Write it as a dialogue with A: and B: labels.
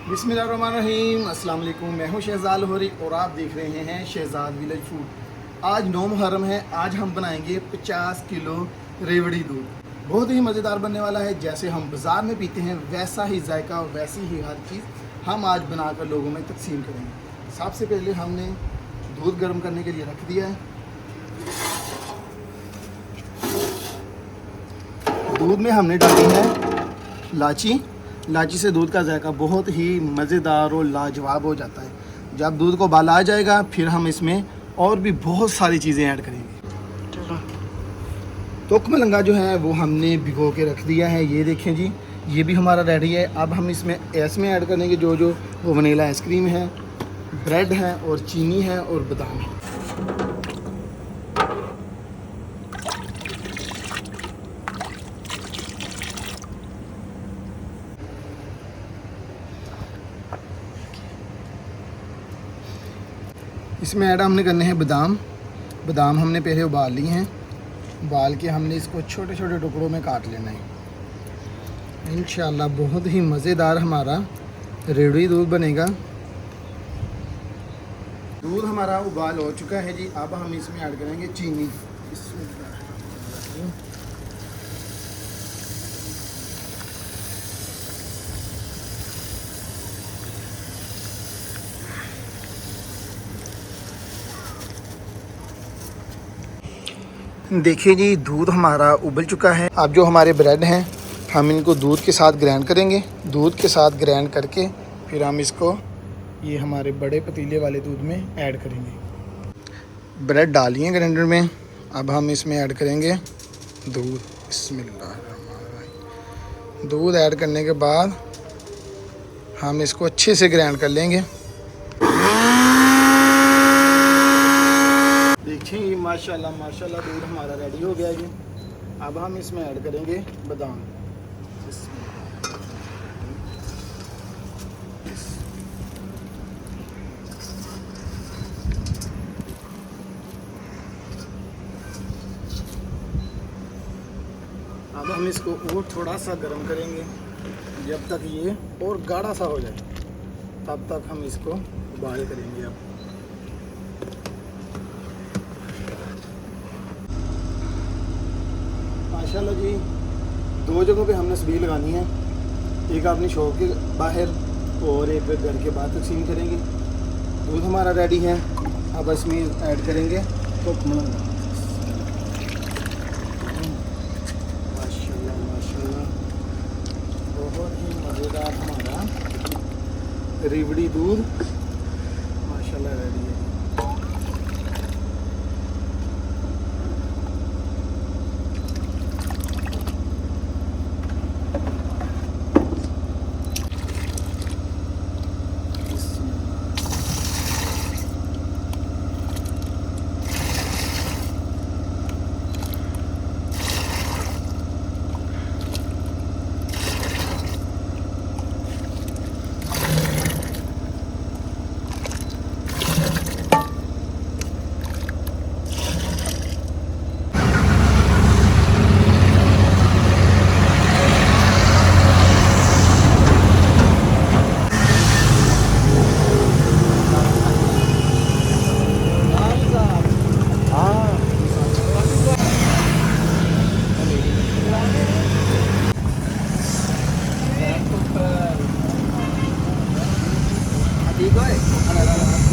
A: बिस्मिल्लाहिर्रहमानिर्रहीम। अस्सलाम वालेकुम। मैं हूं शहजाद लाहौरी और आप देख रहे हैं शहजाद विलेज फूड। आज 9 मुहर्रम है। आज हम बनाएंगे 50 किलो रेवड़ी दूध। बहुत ही मज़ेदार बनने वाला है। जैसे हम बाज़ार में पीते हैं वैसा ही जायका, वैसी ही हर चीज़ हम आज बनाकर लोगों में तकसीम करेंगे। सबसे पहले हमने दूध गर्म करने के लिए रख दिया है। दूध में हमने डाली है इलायची। इलायची से दूध का जायका बहुत ही मज़ेदार और लाजवाब हो जाता है। जब दूध को उबाल आ जाएगा फिर हम इसमें और भी बहुत सारी चीज़ें ऐड करेंगे। तुक मलंगा जो है वो हमने भिगो के रख दिया है। ये देखें जी, ये भी हमारा रेडी है। अब हम इसमें ऐड करेंगे जो वो वनीला आइसक्रीम है, ब्रेड है और चीनी है और बादाम है। इसमें ऐड हमने करने हैं बादाम। बादाम हमने पहले उबाल लिए हैं। उबाल के हमने इसको छोटे छोटे टुकड़ों में काट लेना है। इंशाल्लाह बहुत ही मज़ेदार हमारा रेवड़ी दूध बनेगा। दूध हमारा उबाल हो चुका है जी। अब हम इसमें ऐड करेंगे चीनी। देखिए जी, दूध हमारा उबल चुका है। अब जो हमारे ब्रेड हैं हम इनको दूध के साथ ग्राइंड करेंगे। दूध के साथ ग्राइंड करके फिर हम इसको ये हमारे बड़े पतीले वाले दूध में ऐड करेंगे। ब्रेड डालिए ग्राइंडर में। अब हम इसमें ऐड करेंगे दूध। बिस्मिल्लाह। दूध ऐड करने के बाद हम इसको अच्छे से ग्राइंड कर लेंगे। देखिए ये माशाल्लाह माशाल्लाह दूध हमारा रेडी हो गया है। अब हम इसमें ऐड करेंगे बादाम। अब हम इसको और थोड़ा सा गर्म करेंगे जब तक ये और गाढ़ा सा हो जाए, तब तक हम इसको उबाल करेंगे। अब माशाल्लाह जी, 2 जगहों पे हमने छबील लगानी है। एक अपनी शॉप के बाहर और एक घर के बाहर तकसीम करेंगे। दूध हमारा रेडी है। अब इसमें ऐड करेंगे तुक मलंगा। माशाल्लाह माशाल्लाह बहुत ही मज़ेदार हमारा रेवड़ी दूध माशाल्लाह रेडी है। ठीक है।